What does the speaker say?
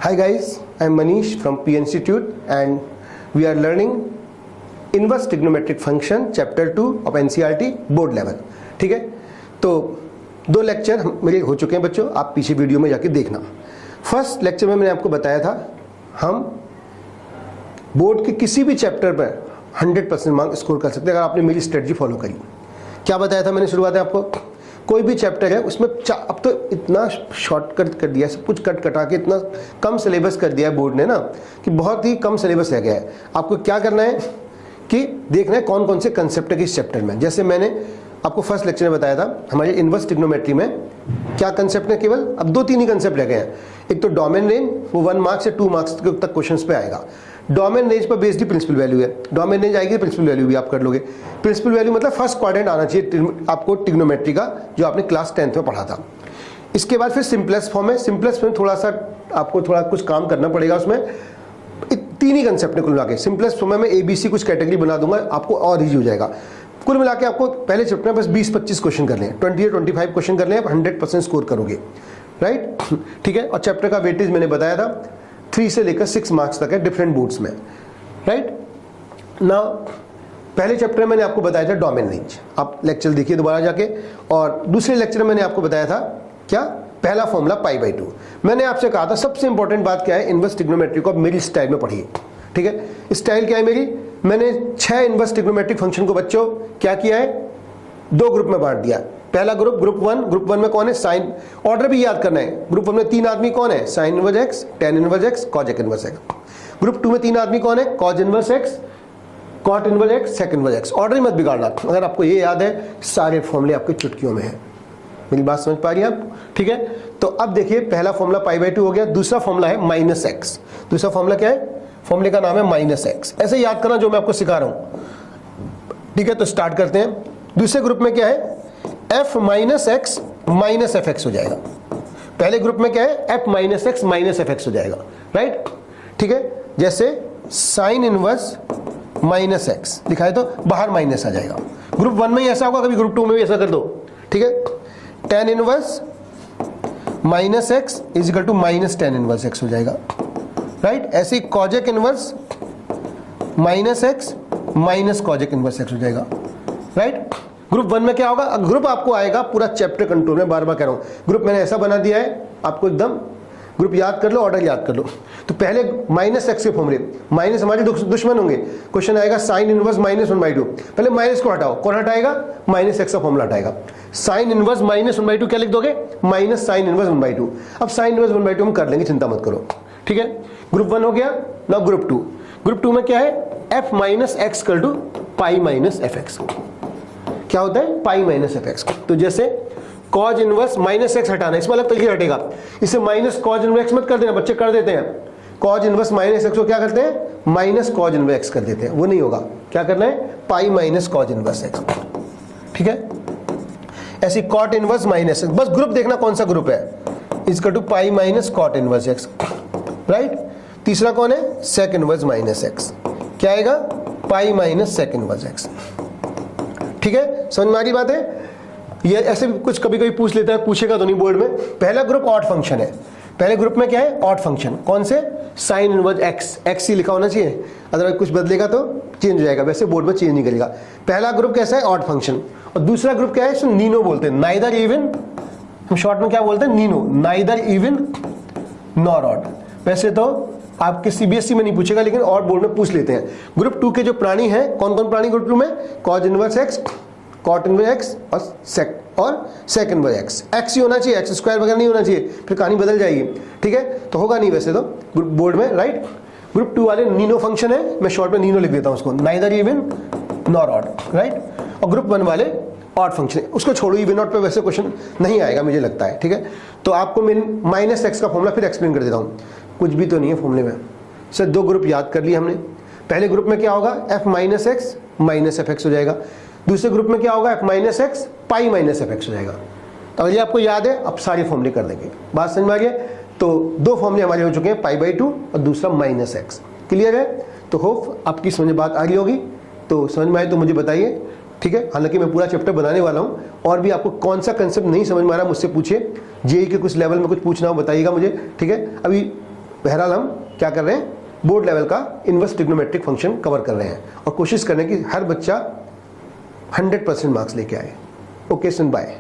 Hi guys, I am Manish from P Institute and we are learning inverse trigonometric function chapter 2 of NCERT board level. ठीक है, तो दो lecture मेरे हो चुके हैं बच्चों, आप पीछे वीडियो में जाके देखना। फर्स्ट लेक्चर में मैंने आपको बताया था हम बोर्ड के किसी भी चैप्टर पर 100% मार्क स्कोर कर सकते हैं अगर आपने मेरी स्ट्रेटजी फॉलो करी। क्या बताया था मैंने शुरुआत में आपको? कोई भी चैप्टर है उसमें अब तो इतना शॉर्टकट कर दिया, सब कुछ कट कटा के इतना कम सिलेबस कर दिया है बोर्ड ने ना कि बहुत ही कम सिलेबस रह गया है। आपको क्या करना है कि देखना है कौन कौन से कंसेप्ट है इस चैप्टर में। जैसे मैंने आपको फर्स्ट लेक्चर में बताया था हमारे इनवर्स ट्रिग्नोमेट्री में क्या कंसेप्ट है, केवल अब 2-3 ही कंसेप्ट रह गए हैं। एक तो डोमेन रेंज, वो 1 मार्क्स से 2 मार्क्स तक क्वेश्चंस पे आएगा। डोमेन रेंज पर बेस्ड प्रिंसिपल वैल्यू है, डोमेन रेंज आएगी प्रिंसिपल वैल्यू भी आप कर लोगे। प्रिंसिपल वैल्यू मतलब फर्स्ट क्वाड्रेंट आना चाहिए आपको ट्रिग्नोमेट्री का, जो आपने क्लास 10th में पढ़ा था। इसके बाद फिर सिंपलेस्ट फॉर्म है। सिंपलेस्ट में थोड़ा सा आपको थोड़ा कुछ काम करना पड़ेगा, उसमें 3 ही कंसेप्ट है कुल मिला के। सिंपलेस्ट फॉर्म में ABC कुछ कैटेगरी बना दूंगा, आपको और ईजी हो जाएगा। कुल मिला के आपको पहले चैप्टर में बस 20-25 क्वेश्चन करने हैं, 20 या 25 क्वेश्चन करने हैं, आप 100% स्कोर करोगे, राइट? ठीक है, और चैप्टर का वेटेज मैंने बताया था 3 से लेकर 6 मार्क्स तक है डिफरेंट बोर्ड्स में, राइट? नाउ पहले चैप्टर में मैंने आपको बताया था डोमेन रेंज, आप लेक्चर देखिए दोबारा जाके। और दूसरे लेक्चर में मैंने आपको बताया था क्या, पहला फॉर्मूला π/2। मैंने आपसे कहा था सबसे इंपॉर्टेंट बात क्या है, इनवर्स ट्रिग्नोमेट्री को आप मेरी स्टाइल में पढ़िए। ठीक है, स्टाइल क्या है मेरी? मैंने 6 इनवर्स ट्रिग्नोमेट्रिक फंक्शन को बच्चों क्या किया है, 2 ग्रुप में बांट दिया। पहला ग्रुप ग्रुप 1 में कौन है, साइन, ऑर्डर भी याद करना है। ग्रुप 1 में 3 आदमी कौन है, sine inverse x, tan inverse x, cosec inverse x. Group 2 में 3 आदमी कौन है, cos inverse x, cot inverse x, sec inverse x. Order ही मत बिगाड़ना, अगर आपको ये याद है सारे फॉर्मूले आपके चुटकियों में है। मेरी बात समझ पा रही हैं आप? ठीक है, तो अब देखिए पहला फॉर्मूला π/2 हो गया। दूसरा फॉर्मूला है -x। दूसरा फॉर्मूला क्या है, फॉर्मूले का नाम है -x। ऐसे याद करना जो मैं आपको सिखा रहा हूं। ठीक है, तो स्टार्ट करते हैं। दूसरे ग्रुप में क्या है, f - x - fx हो जाएगा। पहले ग्रुप में क्या है, f - x - fx हो जाएगा, राइट? ठीक है, जैसे साइन इनवर्स -x दिखाए तो बाहर माइनस आ जाएगा। ग्रुप 1 में ही ऐसा होगा, कभी ग्रुप 2 में भी ऐसा कर दो। ठीक है, tan inverse -x is equal to -tan inverse x हो जाएगा, राइट? ऐसे ही cosec inverse -x - cosec inverse x हो जाएगा, राइट? ग्रुप 1 में क्या होगा, ग्रुप आपको आएगा पूरा चैप्टर कंट्रोल में, बार बार कह रहा हूं। ग्रुप मैंने ऐसा बना दिया है आपको, एकदम ग्रुप याद कर लो, ऑर्डर याद कर लो। तो पहले -x के फॉर्मूले, माइनस हमारे दुश्मन होंगे। क्वेश्चन आएगा साइन इनवर्स -1/2, पहले माइनस को हटाओ, कौन हटाएगा, -x का फॉर्मूला हटाएगा। साइन इनवर्स -1/2 क्या लिख दोगे, -sin इनवर्स 1/2। अब साइन इनवर्स 1/2 हम कर लेंगे, चिंता मत करो। ठीक है, ग्रुप 1 हो गया। ना ग्रुप 2, ग्रुप 2 में क्या है, f - x = π - fx। क्या होता है, π - fx। तो जैसे cos इनवर्स -x हटाना, इसमें अलग तरीके हटेगा। इसे -cos इनवर्स मत कर देना, बच्चे कर देते हैं। cos इनवर्स -x को क्या करते हैं, -cos इनवर्स कर देते हैं, वो नहीं होगा। क्या करना है, π - cos इनवर्स x। ठीक है, ऐसी cot इनवर्स -x, बस ग्रुप देखना कौन सा ग्रुप है, इसका two π - cot inverse x, right? तीसरा कौन है, sec इनवर्स -x, क्या आएगा, π - sec इनवर्स x। ठीक है, समझ में आ रही बात है? ये ऐसे भी कुछ कभी कभी पूछ लेता है, पूछेगा तो नहीं बोर्ड में। पहला ग्रुप ऑड फंक्शन है। पहले ग्रुप में क्या है, ऑड फंक्शन। कौन से, साइन इनवर्स x ही लिखा होना चाहिए, अदरवाइज कुछ बदलेगा तो चेंज हो जाएगा, वैसे बोर्ड में चेंज नहीं करेगा। पहला ग्रुप कैसा है, ऑड फंक्शन। और दूसरा ग्रुप क्या है, इसको नीनो बोलते हैं, नाइदर इवन, हम शॉर्ट में क्या बोलते हैं, Nino, neither even nor odd. वैसे तो आपके CBSE में नहीं पूछेगा, लेकिन और बोर्ड में पूछ लेते हैं। ग्रुप 2 के जो प्राणी हैं, कौन कौन प्राणी ग्रुप 2 में, cos inverse x, cot inverse x और सेक इनवर्स x ही होना चाहिए, x स्क्वायर वगैरह नहीं होना चाहिए, फिर कहानी बदल जाएगी। ठीक है, तो होगा नहीं वैसे तो बोर्ड में, राइट? ग्रुप 2 वाले नीनो फंक्शन है, मैं शॉर्ट में नीनो लिख देता हूं उसको, neither even nor odd, right? और ग्रुप 1 वाले ऑड फंक्शन है, उसको छोड़ो, इवन ऑड पे वैसे क्वेश्चन नहीं आएगा मुझे लगता है। ठीक है, तो आपको मैं -x का फॉर्मूला फिर एक्सप्लेन कर देता हूं, कुछ भी तो नहीं है फॉर्मूले में। सर 2 ग्रुप याद कर लिए हमने। पहले ग्रुप में क्या होगा, f - x - fx हो जाएगा। दूसरे ग्रुप में क्या होगा, f - x π - fx हो जाएगा। तो ये आपको याद है, अब सारे फॉर्मूले कर देंगे। बात समझ में आ गई? तो 2 फॉर्मूले हमारे हो चुके हैं, π/2 और दूसरा -x। क्लियर है? तो होप आपकी समझ बात आ रही होगी। तो समझ में आए तो मुझे बताइए। ठीक है, हालांकि मैं पूरा चैप्टर बनाने वाला हूं, और भी आपको कौन सा कंसेप्ट नहीं समझ में आ रहा मुझसे पूछिए। जेईई के कुछ लेवल में कुछ पूछना हो बताइएगा मुझे। ठीक है, अभी बहरहाल हम क्या कर रहे हैं, बोर्ड लेवल का इनवर्स ट्रिग्नोमेट्रिक फंक्शन कवर कर रहे हैं और कोशिश करें कि हर बच्चा 100% मार्क्स लेके आए। ओके सन, बाय।